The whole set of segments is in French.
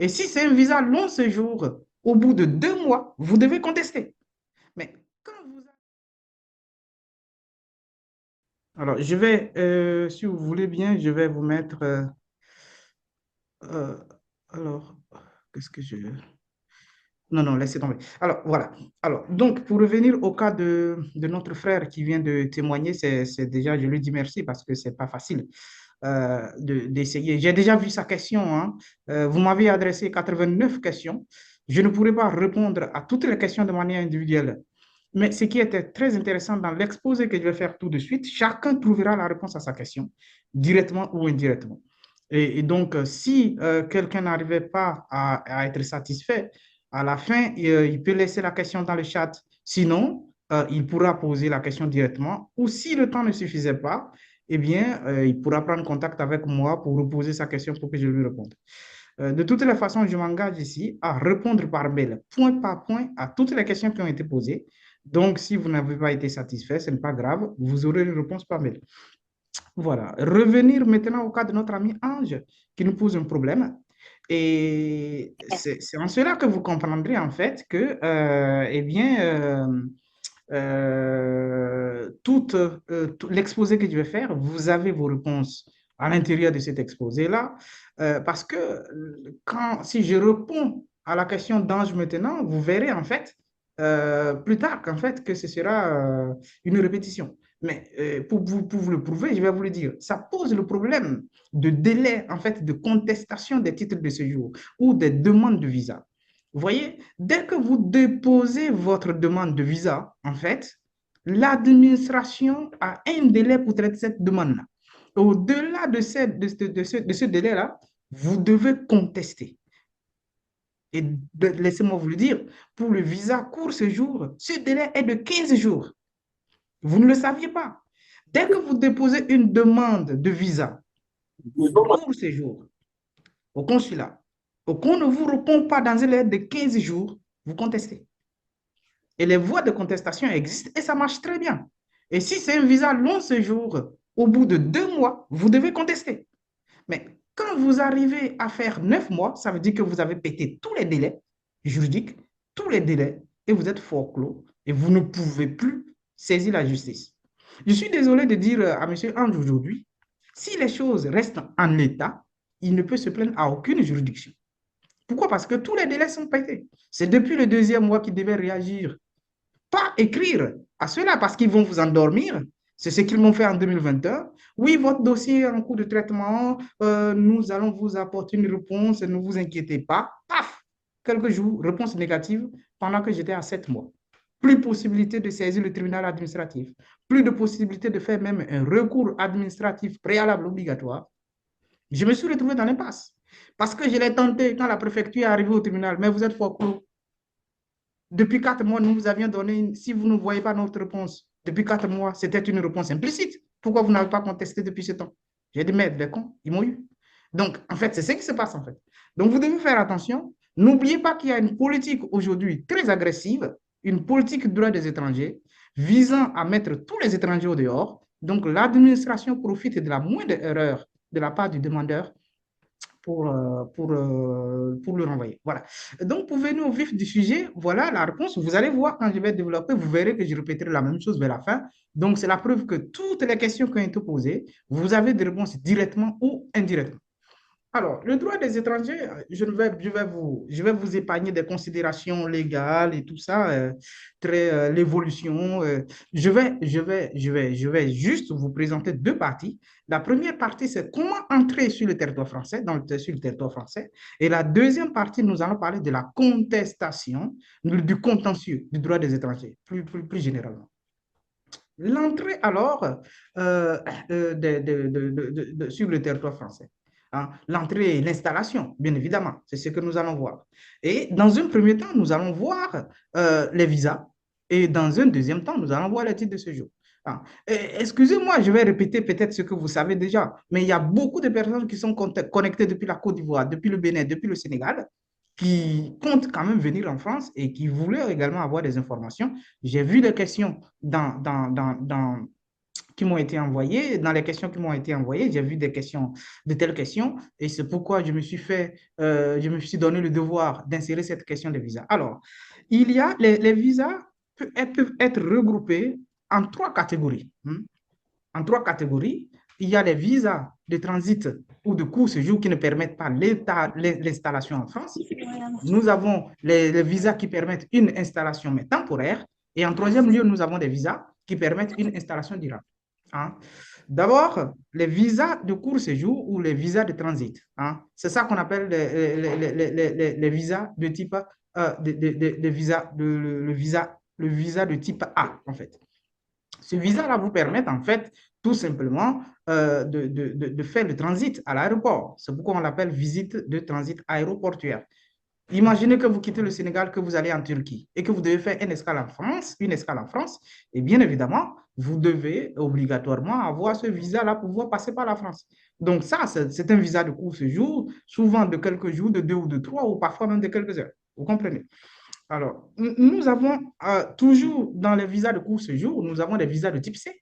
Et si c'est un visa long séjour, au bout de 2 mois, vous devez contester. Mais quand vous... Alors, si vous voulez bien, je vais vous mettre... euh, alors, qu'est-ce que je... Non, non, laissez tomber. Alors, voilà. Alors, donc, pour revenir au cas de notre frère qui vient de témoigner, c'est déjà, je lui dis merci parce que c'est pas facile d'essayer. J'ai déjà vu sa question, hein. Vous m'avez adressé 89 questions. Je ne pourrais pas répondre à toutes les questions de manière individuelle. Mais ce qui était très intéressant dans l'exposé que je vais faire tout de suite, chacun trouvera la réponse à sa question, directement ou indirectement. Et donc, si quelqu'un n'arrivait pas à être satisfait, à la fin, il peut laisser la question dans le chat. Sinon, il pourra poser la question directement. Ou si le temps ne suffisait pas, eh bien, il pourra prendre contact avec moi pour reposer sa question pour que je lui réponde. De toutes les façons, je m'engage ici à répondre par mail, point par point, à toutes les questions qui ont été posées. Donc, si vous n'avez pas été satisfait, ce n'est pas grave, vous aurez une réponse par mail. Voilà. Revenir maintenant au cas de notre ami Ange qui nous pose un problème. Et c'est en cela que vous comprendrez en fait que, eh bien, tout l'exposé que je vais faire, vous avez vos réponses à l'intérieur de cet exposé-là, parce que si je réponds à la question d'Ange maintenant, vous verrez en fait plus tard qu'en fait que ce sera une répétition. Mais pour vous le prouver, je vais vous le dire, ça pose le problème de délai en fait de contestation des titres de séjour ou des demandes de visa. Vous voyez, dès que vous déposez votre demande de visa, en fait, l'administration a un délai pour traiter cette demande-là. Au-delà de ce délai-là, vous devez contester. Et laissez-moi vous le dire, pour le visa court séjour, ce délai est de 15 jours. Vous ne le saviez pas. Dès que vous déposez une demande de visa court séjour au consulat, et qu'on ne vous répond pas dans un délai de 15 jours, vous contestez. Et les voies de contestation existent et ça marche très bien. Et si c'est un visa long séjour, au bout de 2 mois, vous devez contester. Mais quand vous arrivez à faire 9 mois, ça veut dire que vous avez pété tous les délais juridiques, tous les délais, et vous êtes fort clos, et vous ne pouvez plus saisir la justice. Je suis désolé de dire à M. Ange aujourd'hui, si les choses restent en état, il ne peut se plaindre à aucune juridiction. Pourquoi? Parce que tous les délais sont pétés. C'est depuis le 2e mois qu'il devait réagir, pas écrire à ceux-là parce qu'ils vont vous endormir. C'est ce qu'ils m'ont fait en 2021. Oui, votre dossier est en cours de traitement, nous allons vous apporter une réponse, ne vous inquiétez pas. Paf, quelques jours, réponse négative pendant que j'étais à 7 mois. Plus possibilité de saisir le tribunal administratif, plus de possibilité de faire même un recours administratif préalable obligatoire. Je me suis retrouvé dans l'impasse parce que je l'ai tenté quand la préfecture est arrivée au tribunal, mais vous êtes fort clos. Depuis 4 mois, nous vous avions donné, si vous ne voyez pas notre réponse, depuis 4 mois, c'était une réponse implicite. Pourquoi vous n'avez pas contesté depuis ce temps? J'ai dit, mais les cons, ils m'ont eu. Donc, en fait, c'est ce qui se passe, en fait. Donc, vous devez faire attention. N'oubliez pas qu'il y a une politique aujourd'hui très agressive, une politique de droit des étrangers, visant à mettre tous les étrangers au dehors. Donc, l'administration profite de la moindre erreur de la part du demandeur pour le renvoyer. Voilà. Donc, pour venir au vif du sujet, voilà la réponse. Vous allez voir quand je vais développer, vous verrez que je répéterai la même chose vers la fin. Donc, c'est la preuve que toutes les questions qui ont été posées, vous avez des réponses directement ou indirectement. Alors, le droit des étrangers, je vais vous épargner des considérations légales et tout ça, l'évolution. Je vais juste vous présenter deux parties. La première partie, c'est comment entrer sur le territoire français, sur le territoire français. Et la deuxième partie, nous allons parler de la contestation, du contentieux du droit des étrangers, plus généralement. L'entrée alors sur le territoire français. Hein. L'entrée et l'installation, bien évidemment, c'est ce que nous allons voir. Et dans un premier temps, nous allons voir les visas et dans un deuxième temps, nous allons voir les titres de séjour. Hein. Excusez-moi, je vais répéter peut-être ce que vous savez déjà, mais il y a beaucoup de personnes qui sont connectées depuis la Côte d'Ivoire, depuis le Bénin, depuis le Sénégal, qui comptent quand même venir en France et qui voulaient également avoir des informations. J'ai vu des questions qui m'ont été envoyées. Dans les questions qui m'ont été envoyées, j'ai vu des questions, de telles questions, et c'est pourquoi je me suis donné le devoir d'insérer cette question des visas. Alors, il y a les visas peuvent être regroupés en trois catégories. En trois catégories. Il y a les visas de transit ou de court séjour qui ne permettent pas l'installation en France. Nous avons les visas qui permettent une installation mais temporaire. Et en troisième lieu, nous avons des visas qui permettent une installation durable. Hein? D'abord, les visas de court séjour ou les visas de transit. Hein? C'est ça qu'on appelle les visas de type le visa de type A, en fait. Ce visa-là vous permet en fait tout simplement de faire le transit à l'aéroport. C'est pourquoi on l'appelle visite de transit aéroportuaire. Imaginez que vous quittez le Sénégal, que vous allez en Turquie et que vous devez faire une escale en France, et bien évidemment, vous devez obligatoirement avoir ce visa-là pour pouvoir passer par la France. Donc ça, c'est un visa de court séjour, souvent de quelques jours, de 2 ou de 3, ou parfois même de quelques heures. Vous comprenez? Alors, nous avons toujours dans les visas de court séjour, nous avons des visas de type C.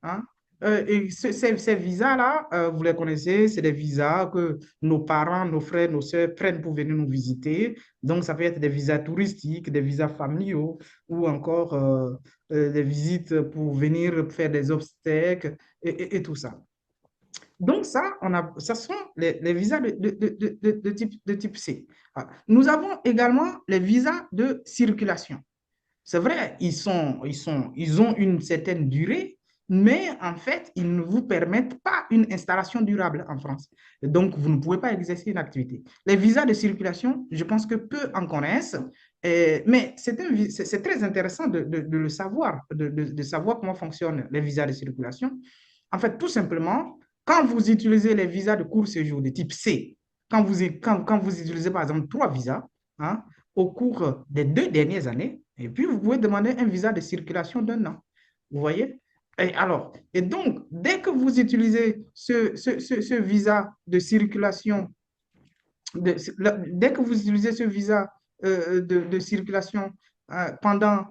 Hein. Et ces visas-là, vous les connaissez, c'est des visas que nos parents, nos frères, nos soeurs prennent pour venir nous visiter. Donc, ça peut être des visas touristiques, des visas familiaux ou encore des visites pour venir faire des obstacles et tout ça. Donc, ça sont les visas de type C. Nous avons également les visas de circulation. C'est vrai, ils ont une certaine durée, mais en fait, ils ne vous permettent pas une installation durable en France. Donc, vous ne pouvez pas exercer une activité. Les visas de circulation, je pense que peu en connaissent, mais c'est très intéressant de le savoir, de savoir comment fonctionnent les visas de circulation. En fait, tout simplement, quand vous utilisez les visas de court séjour de type C, quand vous utilisez par exemple 3 visas, hein, au cours des 2 dernières années, et puis vous pouvez demander un visa de circulation d'1 an. Vous voyez? Et donc, dès que vous utilisez ce visa de circulation, dès que vous utilisez ce visa de circulation pendant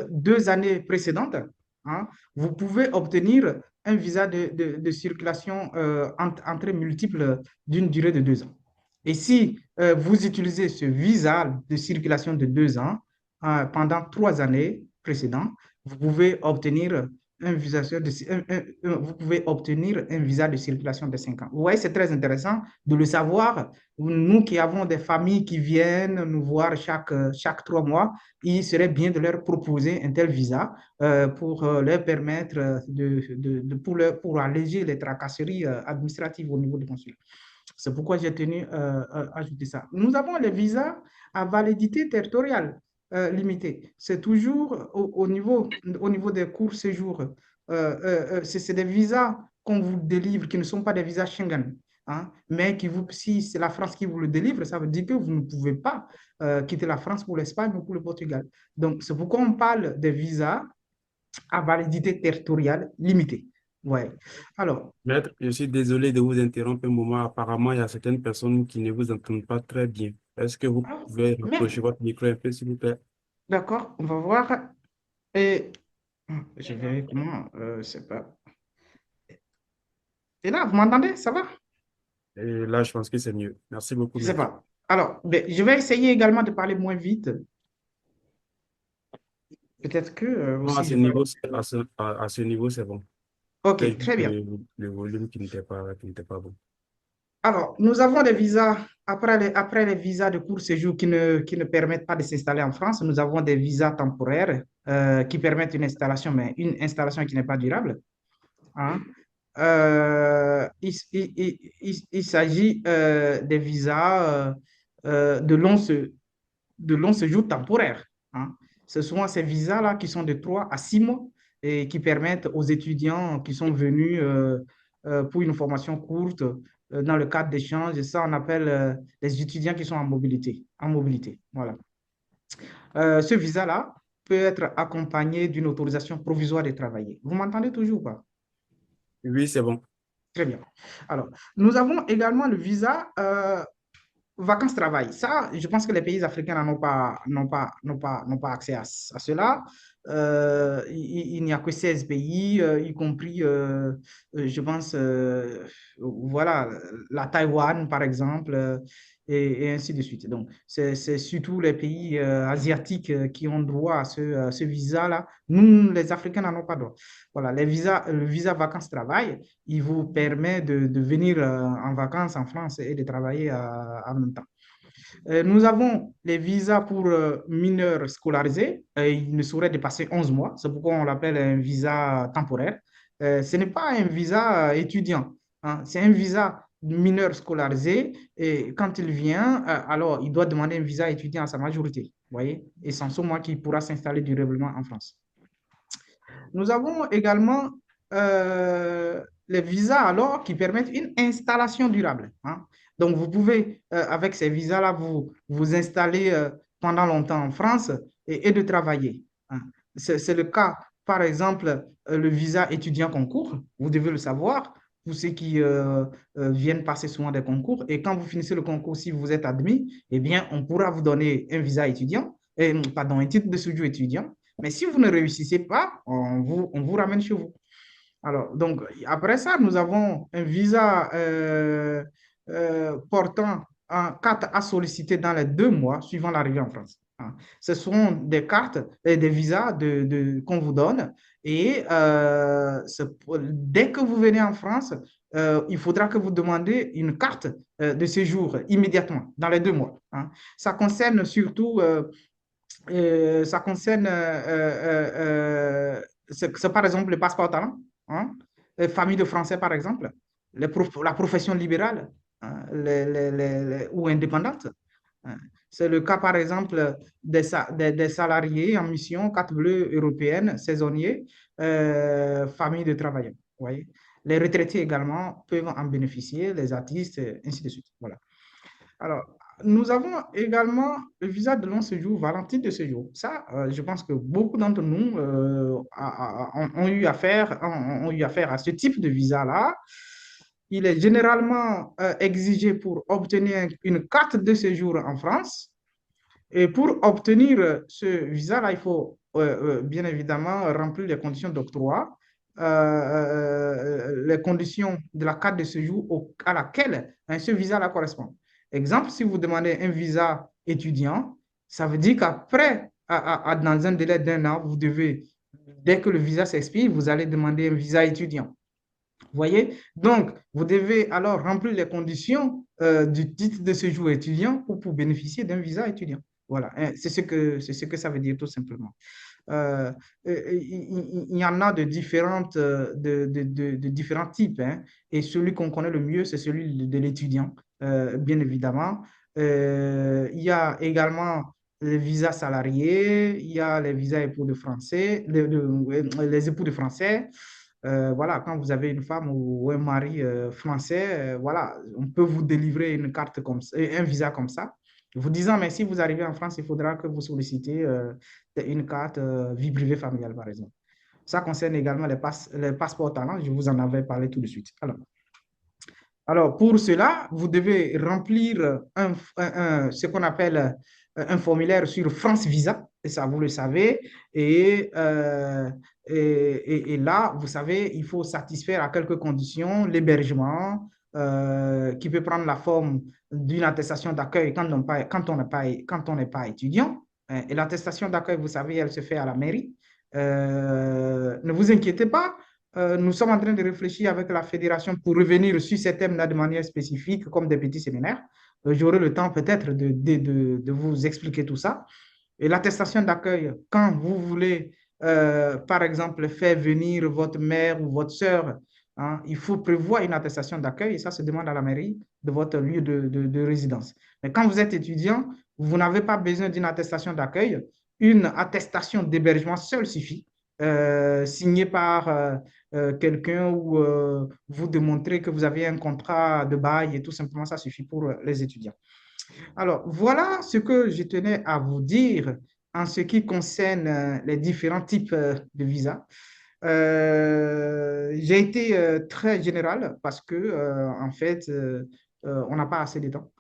2 années précédentes, hein, vous pouvez obtenir un visa de circulation entrée multiple d'une durée de 2 ans. Et si vous utilisez ce visa de circulation de 2 ans pendant 3 années précédentes, vous pouvez obtenir vous pouvez obtenir un visa de circulation de 5 ans. Vous voyez, c'est très intéressant de le savoir. Nous qui avons des familles qui viennent nous voir chaque 3 mois, il serait bien de leur proposer un tel visa pour leur permettre pour alléger les tracasseries administratives au niveau du consulat. C'est pourquoi j'ai tenu à ajouter ça. Nous avons les visas à validité territoriale limitée. C'est toujours au niveau des courts séjours. C'est des visas qu'on vous délivre qui ne sont pas des visas Schengen. Hein, mais si c'est la France qui vous le délivre, ça veut dire que vous ne pouvez pas quitter la France pour l'Espagne ou pour le Portugal. Donc, c'est pourquoi on parle des visas à validité territoriale limitée. Ouais. Alors, Maître, je suis désolé de vous interrompre un moment. Apparemment, il y a certaines personnes qui ne vous entendent pas très bien. Est-ce que vous pouvez mais rapprocher votre micro un peu, s'il vous plaît? d'accord, on va voir. Et je verrai comment, c'est pas. Et là, vous m'entendez? Ça va? Et là, je pense que c'est mieux. Merci beaucoup, Je sais maître. pas. Alors, ben, je vais essayer également de parler moins vite. Peut-être que Bon, à aussi ce je vais. niveau, à ce niveau, c'est bon. C'est Ok, juste très bien. le volume qui n'était pas bon. Alors, nous avons des visas, après les visas de court séjour qui ne permettent pas de s'installer en France, nous avons des visas temporaires qui permettent une installation, mais une installation qui n'est pas durable. Hein. Il s'agit des visas de long séjour temporaire. Hein. Ce sont ces visas-là qui sont de 3 à 6 mois et qui permettent aux étudiants qui sont venus pour une formation courte dans le cadre d'échanges, et ça on appelle les étudiants qui sont en mobilité. En mobilité, voilà. Ce visa-là peut être accompagné d'une autorisation provisoire de travailler. Vous m'entendez toujours pas? Oui, c'est bon. Très bien. Alors, nous avons également le visa vacances-travail, ça, je pense que les pays africains n'ont pas accès à cela. Il n'y a que 16 pays, y compris, je pense, voilà, la Taïwan, par exemple, et ainsi de suite. Donc, c'est surtout les pays asiatiques qui ont droit à ce visa-là. Nous, les Africains, n'en ont pas droit. Voilà, le visa vacances-travail, il vous permet de venir en vacances en France et de travailler en même temps. Nous avons les visas pour mineurs scolarisés. Il ne saurait dépasser 11 mois. C'est pourquoi on l'appelle un visa temporaire. Ce n'est pas un visa étudiant, hein. C'est un visa mineur scolarisé. Et quand il vient, alors il doit demander un visa étudiant à sa majorité. Vous voyez? Et sans ce mois, qu'il pourra s'installer durablement en France. Nous avons également les visas alors qui permettent une installation durable, hein. Donc, vous pouvez, avec ces visas-là, vous installer pendant longtemps en France et de travailler, hein. C'est le cas, par exemple, le visa étudiant concours, vous devez le savoir, pour ceux qui viennent passer souvent des concours. Et quand vous finissez le concours, si vous êtes admis, eh bien, on pourra vous donner un visa étudiant, pardon, un titre de séjour étudiant. Mais si vous ne réussissez pas, on vous ramène chez vous. Alors, donc, après ça, nous avons un visa portant en carte à solliciter dans les 2 mois suivant l'arrivée en France, hein. Ce sont des cartes et des visas qu'on vous donne. Et dès que vous venez en France, il faudra que vous demandiez une carte de séjour immédiatement, dans les 2 mois, hein. Ça concerne surtout ça concerne, c'est par exemple le passeport talent, hein, les familles de Français, par exemple, la profession libérale, hein, ou indépendante, hein. C'est le cas, par exemple, des salariés en mission, carte bleue européenne, saisonniers, familles de travailleurs. Vous voyez? Les retraités également peuvent en bénéficier, les artistes, ainsi de suite. Voilà. Alors, nous avons également le visa de long séjour, Valentine de séjour. Ça, je pense que beaucoup d'entre nous ont eu ont eu affaire à ce type de visa-là. Il est généralement exigé pour obtenir une carte de séjour en France. Et pour obtenir ce visa-là, il faut bien évidemment remplir les conditions d'octroi, les conditions de la carte de séjour à laquelle hein, ce visa-là correspond. Exemple, si vous demandez un visa étudiant, ça veut dire qu'après, dans un délai d'1 an, vous devez, dès que le visa s'expire, vous allez demander un visa étudiant. Vous voyez? Donc, vous devez alors remplir les conditions du titre de séjour étudiant pour bénéficier d'un visa étudiant. Voilà, hein, c'est ce que ça veut dire tout simplement. Euh, il y en a de différents types, hein, et celui qu'on connaît le mieux, c'est celui de l'étudiant, bien évidemment. Il y a également les visas salariés, il y a les visas époux de français, les époux de français. Voilà, quand vous avez une femme ou un mari français, voilà, on peut vous délivrer une carte comme ça, un visa comme ça, vous disant, mais si vous arrivez en France, il faudra que vous sollicitez une carte vie privée familiale, par exemple. Ça concerne également les passeports talents, je vous en avais parlé tout de suite. Alors, pour cela, vous devez remplir ce qu'on appelle un formulaire sur France Visa, et ça, vous le savez. Et là, vous savez, il faut satisfaire à quelques conditions, l'hébergement, qui peut prendre la forme d'une attestation d'accueil quand on n'est pas étudiant. Et l'attestation d'accueil, vous savez, elle se fait à la mairie. Ne vous inquiétez pas, nous sommes en train de réfléchir avec la fédération pour revenir sur ces thèmes-là de manière spécifique, comme des petits séminaires. J'aurai le temps peut-être de vous expliquer tout ça. Et l'attestation d'accueil, quand vous voulez, par exemple, faire venir votre mère ou votre sœur, hein, il faut prévoir une attestation d'accueil et ça se demande à la mairie de votre lieu de résidence. Mais quand vous êtes étudiant, vous n'avez pas besoin d'une attestation d'accueil. Une attestation d'hébergement seule suffit, signée par quelqu'un ou vous démontrer que vous avez un contrat de bail et tout simplement, ça suffit pour les étudiants. Alors, voilà ce que je tenais à vous dire en ce qui concerne les différents types de visas. J'ai été très général parce que, en fait, on n'a pas assez de temps.